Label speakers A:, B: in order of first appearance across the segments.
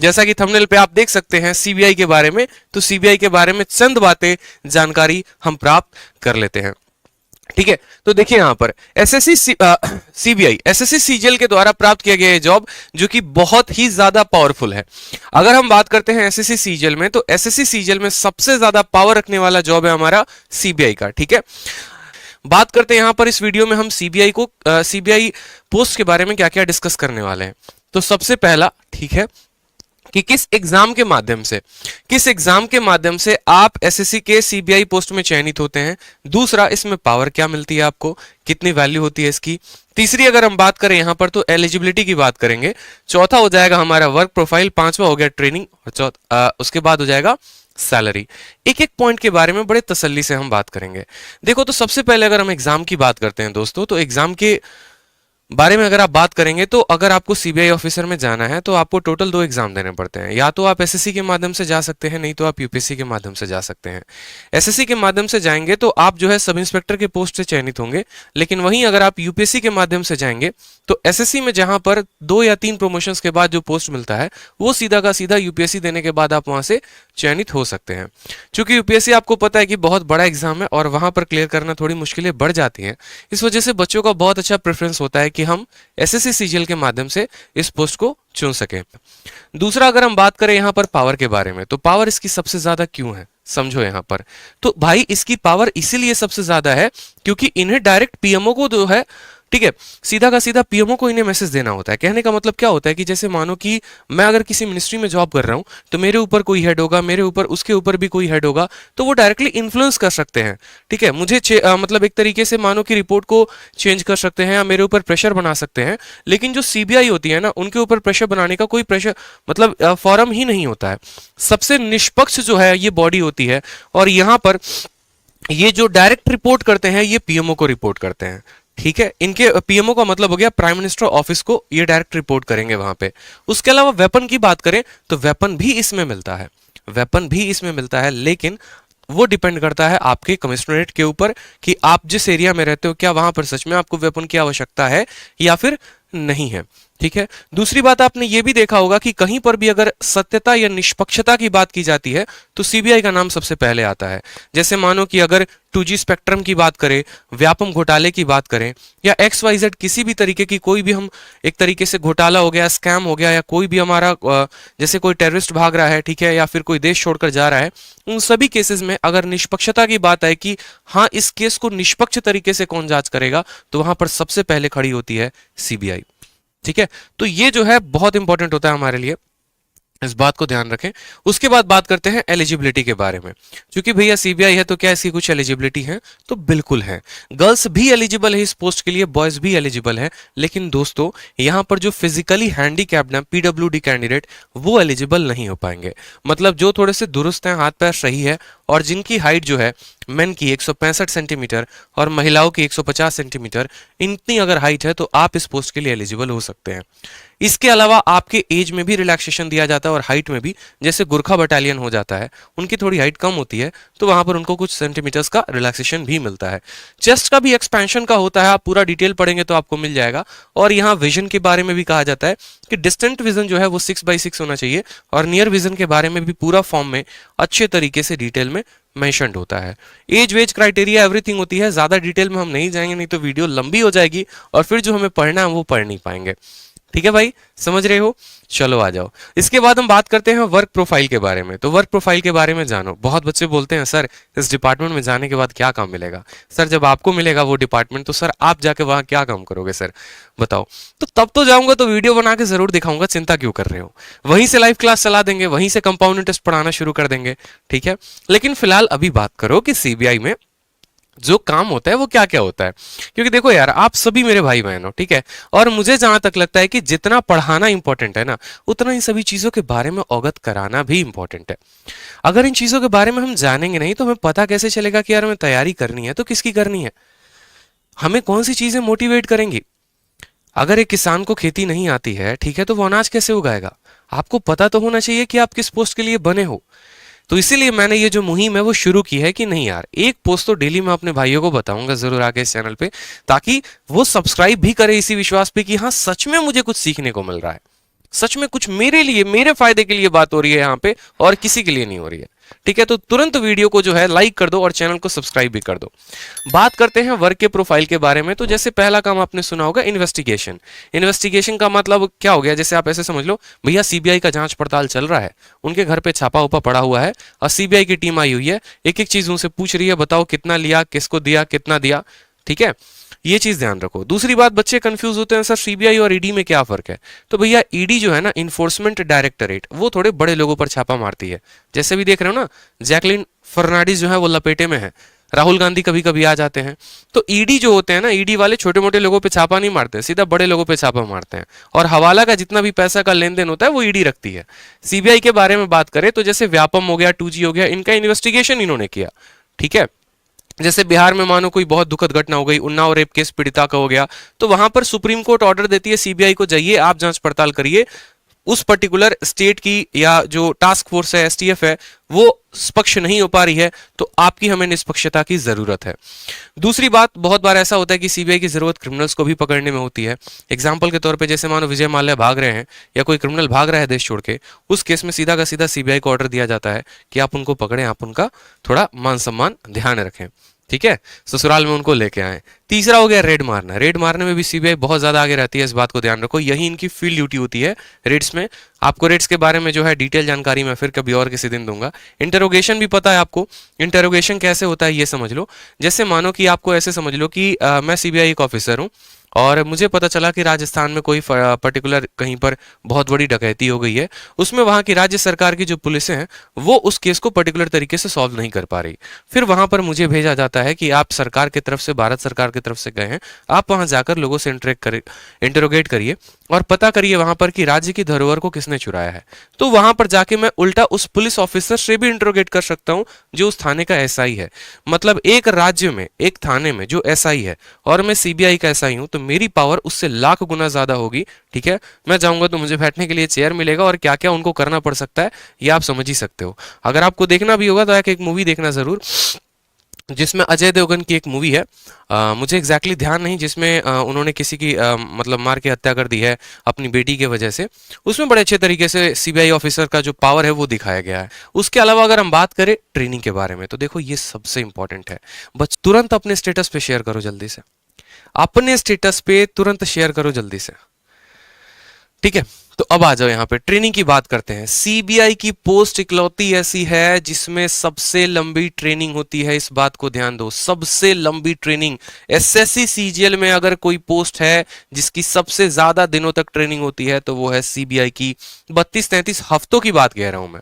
A: जैसा कि थंबनेल पे आप देख सकते हैं सीबीआई के बारे में, तो सीबीआई के बारे में चंद बातें जानकारी हम प्राप्त कर लेते हैं। ठीक है, तो देखिए यहां पर एसएससी सीबीआई एसएससी सीजीएल के द्वारा प्राप्त किया गया जॉब जो कि बहुत ही ज्यादा पावरफुल है। अगर हम बात करते हैं एसएससी सीजीएल में, तो एसएससी सीजीएल में सबसे ज्यादा पावर रखने वाला जॉब है हमारा सीबीआई का। ठीक है, बात करते हैं यहां पर इस वीडियो में हम सीबीआई पोस्ट के बारे में क्या क्या डिस्कस करने वाले हैं। तो सबसे पहला, ठीक है, कि किस एग्जाम के माध्यम से आप एसएससी के सीबीआई पोस्ट में चयनित होते हैं। दूसरा, इसमें पावर क्या मिलती है आपको, कितनी वैल्यू होती है इसकी। तीसरी, अगर हम बात करें यहां पर तो एलिजिबिलिटी की बात करेंगे। चौथा हो जाएगा हमारा वर्क प्रोफाइल, पांचवा हो गया ट्रेनिंग, और उसके बाद हो जाएगा सैलरी। एक एक पॉइंट के बारे में बड़े तसल्ली से हम बात करेंगे। देखो, तो सबसे पहले अगर हम एग्जाम की बात करते हैं दोस्तों, तो एग्जाम के बारे में अगर आप बात करेंगे तो अगर आपको सीबीआई ऑफिसर में जाना है तो आपको टोटल 2 एग्जाम देने पड़ते हैं। या तो आप एसएससी के माध्यम से जा सकते हैं, नहीं तो आप यूपीएससी के माध्यम से जा सकते हैं। एसएससी के माध्यम से जाएंगे तो आप जो है सब इंस्पेक्टर के पोस्ट से चयनित होंगे, लेकिन वहीं अगर आप यूपीएससी के माध्यम से जाएंगे तो एसएससी में जहां पर 2 या 3 प्रमोशंस के बाद जो पोस्ट मिलता है वो सीधा का सीधा यूपीएससी देने के बाद आप वहां से चयनित हो सकते हैं। चूंकि यूपीएससी आपको पता है कि बहुत बड़ा एग्जाम है और वहां पर क्लियर करना थोड़ी मुश्किलें बढ़ जाती हैं, इस वजह से बच्चों का बहुत अच्छा प्रेफरेंस होता है कि हम एसएससी सीजीएल के माध्यम से इस पोस्ट को चुन सकें। दूसरा, अगर हम बात करें यहां पर पावर के बारे में, तो पावर इसकी सबसे ज्यादा क्यों है समझो यहां पर। तो भाई इसकी पावर इसीलिए सबसे ज्यादा है क्योंकि इन्हें डायरेक्ट पीएमओ को जो है, ठीक है, सीधा का सीधा पीएमओ को इन्हें मैसेज देना होता है। कहने का मतलब क्या होता है कि जैसे मानो कि मैं अगर किसी मिनिस्ट्री में जॉब कर रहा हूं तो मेरे ऊपर कोई हेड होगा, मेरे ऊपर उसके ऊपर भी कोई हेड होगा, तो वो डायरेक्टली इन्फ्लुएंस कर सकते हैं। ठीक है, मुझे मतलब एक तरीके से मानो कि रिपोर्ट को चेंज कर सकते हैं या मेरे ऊपर प्रेशर बना सकते हैं। लेकिन जो सीबीआई होती है ना, उनके ऊपर प्रेशर बनाने का कोई प्रेशर मतलब फॉरम ही नहीं होता है। सबसे निष्पक्ष जो है ये बॉडी होती है और यहां पर ये जो डायरेक्ट रिपोर्ट करते हैं ये पीएमओ को रिपोर्ट करते हैं। ठीक है, इनके पीएमओ का मतलब हो गया प्राइम मिनिस्टर ऑफिस को, ये डायरेक्ट रिपोर्ट करेंगे वहां पे। उसके अलावा वेपन की बात करें तो वेपन भी इसमें मिलता है, लेकिन वो डिपेंड करता है आपके कमिश्नरेट के ऊपर कि आप जिस एरिया में रहते हो क्या वहां पर सच में आपको वेपन की आवश्यकता है या फिर नहीं है। ठीक है, दूसरी बात आपने ये भी देखा होगा कि कहीं पर भी अगर सत्यता या निष्पक्षता की बात की जाती है तो सीबीआई का नाम सबसे पहले आता है। जैसे मानो कि अगर 2G स्पेक्ट्रम की बात करें, व्यापम घोटाले की बात करें या XYZ किसी भी तरीके की कोई भी हम एक तरीके से घोटाला हो गया, स्कैम हो गया, या कोई भी हमारा जैसे कोई टेररिस्ट भाग रहा है, ठीक है, या फिर कोई देश छोड़कर जा रहा है, उन सभी केसेस में अगर निष्पक्षता की बात है कि हाँ इस केस को निष्पक्ष तरीके से कौन जांच करेगा, तो वहां पर सबसे पहले खड़ी होती है सीबीआई। ठीक है, तो ये जो है बहुत इंपॉर्टेंट होता है हमारे लिए, इस बात को ध्यान रखें। उसके बाद बात करते हैं एलिजिबिलिटी के बारे में। क्योंकि भैया सीबीआई है तो क्या इसकी कुछ एलिजिबिलिटी है, तो बिल्कुल है। गर्ल्स भी एलिजिबल है इस पोस्ट के लिए, बॉयज भी एलिजिबल है। लेकिन दोस्तों यहां पर जो फिजिकली हैंडीकैप्ड है पीडब्ल्यूडी कैंडिडेट, वो एलिजिबल नहीं हो पाएंगे। मतलब जो थोड़े से दुरुस्त हैं, हाथ पैर सही है और जिनकी हाइट जो है मेन की 165 सेंटीमीटर और महिलाओं की 150 सेंटीमीटर, इतनी अगर हाइट है तो आप इस पोस्ट के लिए एलिजिबल हो सकते हैं। इसके अलावा आपके एज में भी रिलैक्सेशन दिया जाता है और हाइट में भी। जैसे गुरखा बटालियन हो जाता है, उनकी थोड़ी हाइट कम होती है तो वहां पर उनको कुछ सेंटीमीटर्स का रिलैक्सेशन भी मिलता है। चेस्ट का भी एक्सपेंशन का होता है, आप पूरा डिटेल पढ़ेंगे तो आपको मिल जाएगा। और यहाँ विजन के बारे में भी कहा जाता है कि डिस्टेंट विजन जो है वो 6x6 होना चाहिए और नियर विजन के बारे में भी पूरा फॉर्म में अच्छे तरीके से डिटेल में मेंशन्ड होता है। एज वेज क्राइटेरिया एवरीथिंग होती है। ज्यादा डिटेल में हम नहीं जाएंगे, नहीं तो वीडियो लंबी हो जाएगी और फिर जो हमें पढ़ना है वो पढ़ नहीं पाएंगे। ठीक है भाई, समझ रहे हो? चलो आ जाओ। इसके बाद हम बात करते हैं वर्क प्रोफाइल के बारे में। तो वर्क प्रोफाइल के बारे में जानो। बहुत बच्चे बोलते हैं सर इस डिपार्टमेंट में जाने के बाद क्या काम मिलेगा? सर जब आपको मिलेगा वो डिपार्टमेंट तो सर आप जाके वहां क्या काम करोगे सर, बताओ? तो तब तो जाऊंगा तो वीडियो बना के जरूर दिखाऊंगा, चिंता क्यों कर रहे हो? वहीं से लाइव क्लास चला देंगे, वहीं से कंपाउंड टेस्ट पढ़ाना शुरू कर देंगे। ठीक है, लेकिन फिलहाल अभी बात करो कि सीबीआई में जो काम होता है वो क्या क्या होता है। क्योंकि देखो यार, आप सभी मेरे भाई बहन हो, ठीक है, और मुझे जहां तक लगता है कि जितना पढ़ाना इंपॉर्टेंट है ना, उतना इन सभी चीजों के बारे में अवगत कराना भी इंपॉर्टेंट है। अगर इन चीजों के बारे में हम जानेंगे नहीं तो हमें पता कैसे चलेगा कि यार हमें तैयारी करनी है तो किसकी करनी है, हमें कौन सी चीजें मोटिवेट करेंगी। अगर एक किसान को खेती नहीं आती है, ठीक है, तो वो अनाज कैसे उगाएगा? आपको पता तो होना चाहिए कि आप किस पोस्ट के लिए बने हो। तो इसीलिए मैंने ये जो मुहिम है वो शुरू की है कि नहीं यार, एक पोस्ट तो डेली मैं अपने भाइयों को बताऊंगा जरूर आके इस चैनल पे, ताकि वो सब्सक्राइब भी करे इसी विश्वास पे कि हाँ सच में मुझे कुछ सीखने को मिल रहा है। सच में कुछ मेरे लिए, मेरे फायदे के लिए बात हो रही है यहाँ पे, और किसी के लिए नहीं हो रही है। ठीक है, तो तुरंत वीडियो को जो है लाइक कर दो और चैनल को सब्सक्राइब भी कर दो। बात करते हैं वर्क के प्रोफाइल के बारे में। तो जैसे पहला काम आपने सुना होगा इन्वेस्टिगेशन। इन्वेस्टिगेशन का मतलब क्या हो गया, जैसे आप ऐसे समझ लो भैया सीबीआई का जांच पड़ताल चल रहा है, उनके घर पे छापा उपा पड़ा हुआ है और सीबीआई की टीम आई हुई है, एक एक चीज उनसे पूछ रही है, बताओ कितना लिया, किसको दिया, कितना दिया। ठीक है, ये चीज ध्यान रखो। दूसरी बात, बच्चे कंफ्यूज होते हैं सर सीबीआई और ईडी में क्या फर्क है। तो भैया ईडी जो है ना, इन्फोर्समेंट डायरेक्टरेट, वो थोड़े बड़े लोगों पर छापा मारती है। जैसे भी देख रहे हो ना, जैकलिन फर्नांडिस जो है वो लपेटे में है, राहुल गांधी कभी कभी आ जाते हैं। तो ईडी जो होते हैं ना, ईडी वाले छोटे मोटे लोगों पे छापा नहीं मारते हैं, सीधा बड़े लोगों पे छापा मारते हैं। और हवाला का जितना भी पैसा का लेन देन होता है वो ईडी रखती है। सीबीआई के बारे में बात करें तो जैसे व्यापम हो गया, 2G हो गया, इनका इन्वेस्टिगेशन इन्होंने किया। ठीक है, जैसे बिहार में मानो कोई बहुत दुखद घटना हो गई, उन्नाव रेप केस पीड़िता का हो गया, तो वहां पर सुप्रीम कोर्ट ऑर्डर देती है सीबीआई को, जाइए आप जांच पड़ताल करिए, उस पर्टिकुलर स्टेट की या जो टास्क फोर्स है, एसटीएफ है, वो पक्ष नहीं हो पा रही है, तो आपकी हमें निष्पक्षता की जरूरत है। दूसरी बात, बहुत बार ऐसा होता है कि सीबीआई की जरूरत क्रिमिनल्स को भी पकड़ने में होती है। एग्जाम्पल के तौर पे जैसे मानो विजय माल्या भाग रहे हैं या कोई क्रिमिनल भाग रहा है देश छोड़ के, उस केस में सीधा का सीधा सीबीआई को ऑर्डर दिया जाता है कि आप उनको पकड़ें, आप उनका थोड़ा मान सम्मान ध्यान रखें। ठीक है, ससुराल में उनको लेके आए। तीसरा हो गया रेड मारना। रेड मारने में भी सीबीआई बहुत ज्यादा आगे रहती है, इस बात को ध्यान रखो, यही इनकी फील्ड ड्यूटी होती है रेड्स में। आपको रेड्स के बारे में जो है डिटेल जानकारी मैं फिर कभी और किसी दिन दूंगा। इंटरोगेशन भी पता है आपको, इंटरोगेशन कैसे होता है ये समझ लो। जैसे मानो कि आपको ऐसे समझ लो कि मैं सीबीआई एक ऑफिसर हूँ और मुझे पता चला कि राजस्थान में कोई पर्टिकुलर कहीं पर बहुत बड़ी डकैती हो गई है, उसमें वहां की राज्य सरकार की जो पुलिस हैं वो उस केस को पर्टिकुलर तरीके से सॉल्व नहीं कर पा रही। फिर वहां पर मुझे भेजा जाता है कि आप सरकार की तरफ से, भारत सरकार की तरफ से गए हैं, आप वहां जाकर लोगों से इंटरोगेट करिए और पता करिए वहां पर कि राज्य की धरोहर को किसने चुराया है। तो वहां पर जाके मैं उल्टा उस पुलिस ऑफिसर से भी इंटरोगेट कर सकता हूं जो उस थाने का एसआई है। मतलब एक राज्य में, एक थाने में जो एसआई है और मैं सीबीआई का एसआई हूं, तो मेरी पावर उससे लाख गुना ज्यादा होगी। ठीक है, मैं जाऊंगा तो मुझे बैठने के लिए चेयर मिलेगा और क्या क्या उनको करना पड़ सकता है ये आप समझ ही सकते हो। अगर आपको देखना भी होगा तो एक मूवी देखना जरूर, जिसमें अजय देवगन की एक मूवी है, मुझे एग्जैक्टली ध्यान नहीं, जिसमें उन्होंने किसी की मतलब मार के हत्या कर दी है अपनी बेटी के वजह से। उसमें बड़े अच्छे तरीके से सीबीआई ऑफिसर का जो पावर है वो दिखाया गया है। उसके अलावा अगर हम बात करें ट्रेनिंग के बारे में, तो देखो ये सबसे इंपॉर्टेंट है। बस तुरंत अपने स्टेटस पे शेयर करो जल्दी से, अपने स्टेटस पे तुरंत शेयर करो जल्दी से। ठीक है, तो अब आ जाओ यहाँ पे ट्रेनिंग की बात करते हैं। सीबीआई की पोस्ट इकलौती ऐसी है जिसमें सबसे लंबी ट्रेनिंग होती है, इस बात को ध्यान दो, सबसे लंबी ट्रेनिंग। एसएससी सीजीएल में अगर कोई पोस्ट है जिसकी सबसे ज्यादा दिनों तक ट्रेनिंग होती है तो वो है सीबीआई की। 32-33 हफ्तों की बात कह रहा हूं मैं।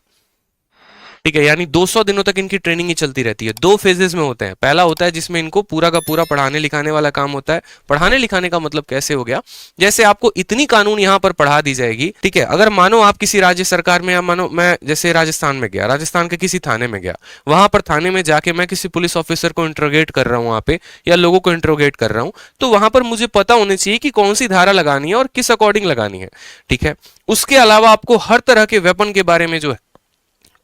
A: ठीक है, यानी 200 दिनों तक इनकी ट्रेनिंग ही चलती रहती है। 2 फेजेस में होते हैं। पहला होता है जिसमें इनको पूरा का पूरा पढ़ाने लिखाने वाला काम होता है। पढ़ाने लिखाने का मतलब कैसे हो गया, जैसे आपको इतनी कानून यहां पर पढ़ा दी जाएगी। ठीक है, अगर मानो आप किसी राज्य सरकार में, या मानो मैं जैसे राजस्थान में गया, राजस्थान के किसी थाने में गया, वहां पर थाने में जाके मैं किसी पुलिस ऑफिसर को इंट्रोगेट कर रहा हूं वहां पे, या लोगों को इंट्रोगेट कर रहा हूं, तो वहां पर मुझे पता होना चाहिए कि कौन सी धारा लगानी है और किस अकॉर्डिंग लगानी है। ठीक है, उसके अलावा आपको हर तरह के वेपन के बारे में जो है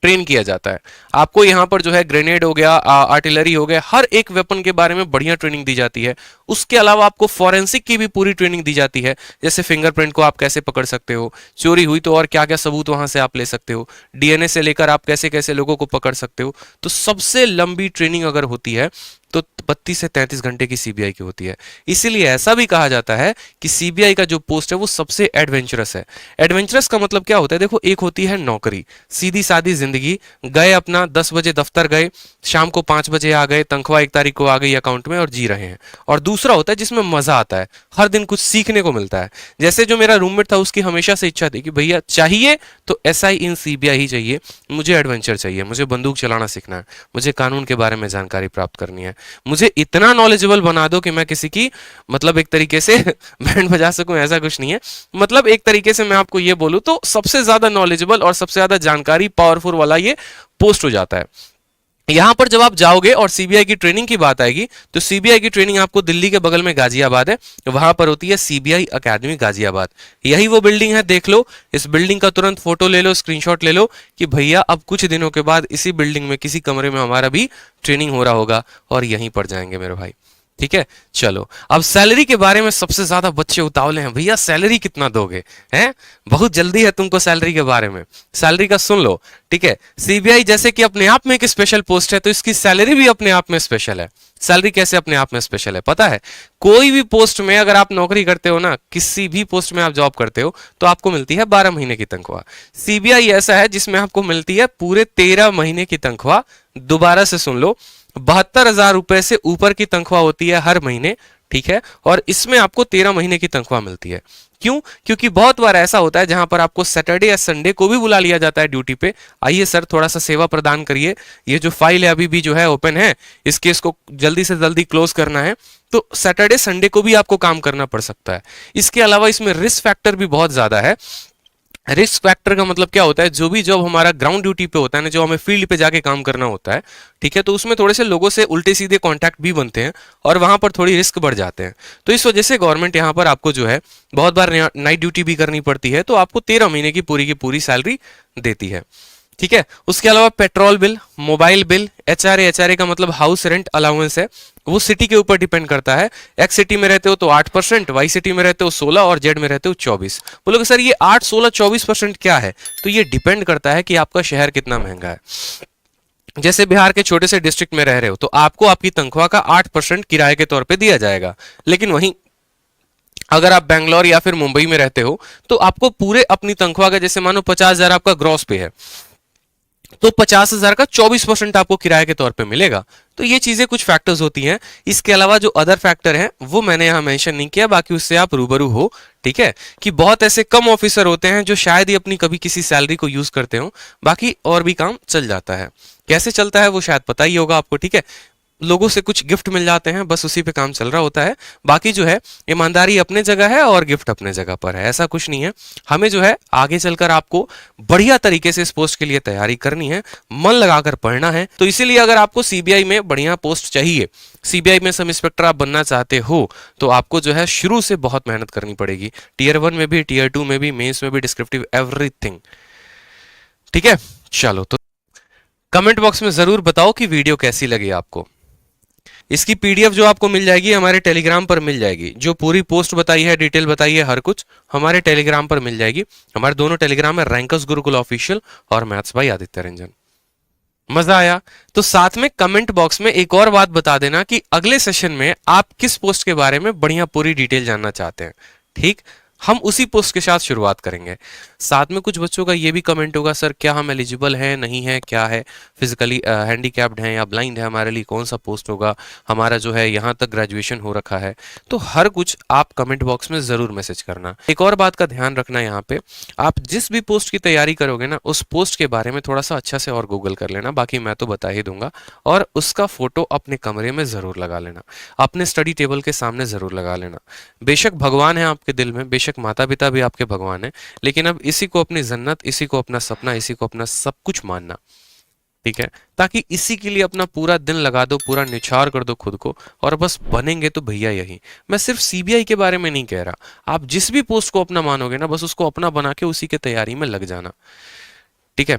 A: ट्रेन किया जाता है। आपको यहाँ पर जो है ग्रेनेड हो गया, आर्टिलरी हो गया, हर एक वेपन के बारे में बढ़िया ट्रेनिंग दी जाती है। उसके अलावा आपको फॉरेंसिक की भी पूरी ट्रेनिंग दी जाती है, जैसे फिंगरप्रिंट को आप कैसे पकड़ सकते हो, चोरी हुई तो और क्या क्या सबूत वहां से आप ले सकते हो, डीएनए से लेकर आप कैसे कैसे लोगों को पकड़ सकते हो। तो सबसे लंबी ट्रेनिंग अगर होती है तो 32 से 33 घंटे की सीबीआई की होती है। इसीलिए ऐसा भी कहा जाता है कि सीबीआई का जो पोस्ट है वो सबसे एडवेंचरस है। एडवेंचरस का मतलब क्या होता है, देखो एक होती है नौकरी, सीधी सादी जिंदगी, गए अपना 10 बजे दफ्तर गए, शाम को 5 बजे आ गए, तनख्वाह 1 तारीख को आ गई अकाउंट में और जी रहे हैं। और दूसरा होता है जिसमें मजा आता है, हर दिन कुछ सीखने को मिलता है। जैसे जो मेरा रूममेट था, उसकी हमेशा से इच्छा थी कि भैया चाहिए तो एसआई इन सीबीआई ही चाहिए, मुझे एडवेंचर चाहिए, मुझे बंदूक चलाना सीखना है, मुझे कानून के बारे में जानकारी प्राप्त करनी है, मुझे इतना नॉलेजेबल बना दो कि मैं किसी की मतलब एक तरीके से बैंड बजा सकूं। ऐसा कुछ नहीं है, मतलब एक तरीके से मैं आपको ये बोलूं तो सबसे ज्यादा नॉलेजेबल और सबसे ज्यादा जानकारी पावरफुल वाला ये पोस्ट हो जाता है। यहां पर जब आप जाओगे और सीबीआई की ट्रेनिंग की बात आएगी तो सीबीआई की ट्रेनिंग आपको दिल्ली के बगल में गाजियाबाद है, वहां पर होती है सीबीआई अकेडमी गाजियाबाद। यही वो बिल्डिंग है, देख लो इस बिल्डिंग का तुरंत फोटो ले लो, स्क्रीनशॉट ले लो कि भैया अब कुछ दिनों के बाद इसी बिल्डिंग में किसी कमरे में हमारा भी ट्रेनिंग हो रहा होगा और यहीं पर जाएंगे मेरे भाई। ठीक है। चलो अब सैलरी के बारे में सबसे ज्यादा बच्चे उतावले हैं, भैया सैलरी कितना दोगे, हैं बहुत जल्दी है तुमको सैलरी के बारे में। सैलरी का सुन लो, ठीक है। सीबीआई जैसे कि अपने आप में एक स्पेशल पोस्ट है, तो इसकी सैलरी भी अपने आप में स्पेशल है। सैलरी कैसे अपने आप में स्पेशल है पता है? कोई भी पोस्ट में अगर आप नौकरी करते हो ना, किसी भी पोस्ट में आप जॉब करते हो, तो आपको मिलती है 12 महीने की तनख्वाह। सीबीआई ऐसा है जिसमें आपको मिलती है पूरे 13 महीने की तनख्वाह। दोबारा से सुन लो, 72,000 रुपए से ऊपर की तनख्वाह होती है हर महीने, ठीक है। और इसमें आपको 13 महीने की तनख्वाह मिलती है। क्यों? क्योंकि बहुत बार ऐसा होता है जहां पर आपको सैटरडे या संडे को भी बुला लिया जाता है ड्यूटी पे। आइए सर थोड़ा सा सेवा प्रदान करिए, ये जो फाइल है अभी भी जो है ओपन है, इस केस को जल्दी से जल्दी क्लोज करना है। तो सैटरडे संडे को भी आपको काम करना पड़ सकता है। इसके अलावा इसमें रिस्क फैक्टर भी बहुत ज्यादा है। रिस्क फैक्टर का मतलब क्या होता है? जो भी जॉब हमारा ग्राउंड ड्यूटी पे होता है ना, जो हमें फील्ड पे जाके काम करना होता है, ठीक है, तो उसमें थोड़े से लोगों से उल्टे सीधे कांटेक्ट भी बनते हैं और वहां पर थोड़ी रिस्क बढ़ जाते हैं। तो इस वजह से गवर्नमेंट यहाँ पर आपको जो है बहुत बार नाइट ड्यूटी भी करनी पड़ती है, तो आपको 13 महीने की पूरी सैलरी देती है, ठीक है। उसके अलावा petrol bill, mobile bill, HRA का मतलब हाउस रेंट अलाउंस है, वो सिटी के ऊपर डिपेंड करता है। एक्स सिटी में रहते हो तो 8%, वाई सिटी में रहते हो 16 और जेड में रहते हो 24। बोलोगे सर ये 8, 16, 24% क्या है? तो ये डिपेंड करता है कि आपका शहर कितना महंगा है। जैसे बिहार के छोटे से डिस्ट्रिक्ट में रह रहे हो तो आपको आपकी तनख्वाह का 8% किराए के तौर पे दिया जाएगा। लेकिन वहीं अगर आप बैंगलोर या फिर मुंबई में रहते हो तो आपको पूरे अपनी तनख्वाह का, जैसे मानो 50,000 आपका ग्रॉस पे है, तो 50,000 का 24% आपको किराए के तौर पे मिलेगा। तो ये चीजें कुछ फैक्टर्स होती हैं। इसके अलावा जो अदर फैक्टर हैं वो मैंने यहां मेंशन नहीं किया, बाकी उससे आप रूबरू हो, ठीक है। कि बहुत ऐसे कम ऑफिसर होते हैं जो शायद ही अपनी कभी किसी सैलरी को यूज करते हो, बाकी और भी काम चल जाता है। कैसे चलता है वो शायद पता ही होगा आपको, ठीक है। लोगों से कुछ गिफ्ट मिल जाते हैं, बस उसी पे काम चल रहा होता है। बाकी जो है ईमानदारी अपने जगह है और गिफ्ट अपने जगह पर है, ऐसा कुछ नहीं है। हमें जो है आगे चलकर आपको बढ़िया तरीके से इस पोस्ट के लिए तैयारी करनी है, मन लगाकर पढ़ना है। तो इसीलिए अगर आपको सीबीआई में बढ़िया पोस्ट चाहिए, सीबीआई में सब इंस्पेक्टर आप बनना चाहते हो, तो आपको जो है शुरू से बहुत मेहनत करनी पड़ेगी। टीयर 1 में भी, टीयर 2 में भी, मेंस में भी, डिस्क्रिप्टिव एवरीथिंग, ठीक है। चलो तो कमेंट बॉक्स में जरूर बताओ कि वीडियो कैसी लगी आपको। इसकी पीडीएफ जो आपको मिल जाएगी हमारे टेलीग्राम पर मिल जाएगी, जो पूरी पोस्ट बताई है, डिटेल बताई है, हर कुछ हमारे टेलीग्राम पर मिल जाएगी। हमारे दोनों टेलीग्राम है, रैंकर्स गुरुकुल ऑफिशियल और मैथ्स बाय आदित्य रंजन। मजा आया? तो साथ में कमेंट बॉक्स में एक और बात बता देना कि अगले सेशन में आप किस पोस्ट के बारे में बढ़िया पूरी डिटेल जानना चाहते हैं, ठीक। हम उसी पोस्ट के साथ शुरुआत करेंगे। साथ में कुछ बच्चों का ये भी कमेंट होगा, सर क्या हम एलिजिबल हैं, नहीं है, क्या है, फिजिकली हैंडीकैप्ड हैं या ब्लाइंड है, हमारे लिए कौन सा पोस्ट होगा, हमारा जो है यहाँ तक ग्रेजुएशन हो रखा है। तो हर कुछ आप कमेंट बॉक्स में जरूर मैसेज करना। एक और बात का ध्यान रखना, यहाँ पे आप जिस भी पोस्ट की तैयारी करोगे ना, उस पोस्ट के बारे में थोड़ा सा अच्छा से और गूगल कर लेना, बाकी मैं तो बता ही दूंगा। और उसका फोटो अपने कमरे में जरूर लगा लेना, अपने स्टडी टेबल के सामने जरूर लगा लेना। बेशक भगवान है आपके दिल में, बेशक माता पिता भी आपके भगवान है, लेकिन अब इसी को अपनी जन्नत, इसी को अपना सपना, इसी को अपना सब कुछ मानना, ठीक है। ताकि इसी के लिए अपना पूरा दिन लगा दो, पूरा निछावर कर दो खुद को, और बस बनेंगे तो भैया यही। मैं सिर्फ सीबीआई के बारे में नहीं कह रहा, आप जिस भी पोस्ट को अपना मानोगे ना, बस उसको अपना बना के उसी के तैयारी में लग जाना, ठीक है।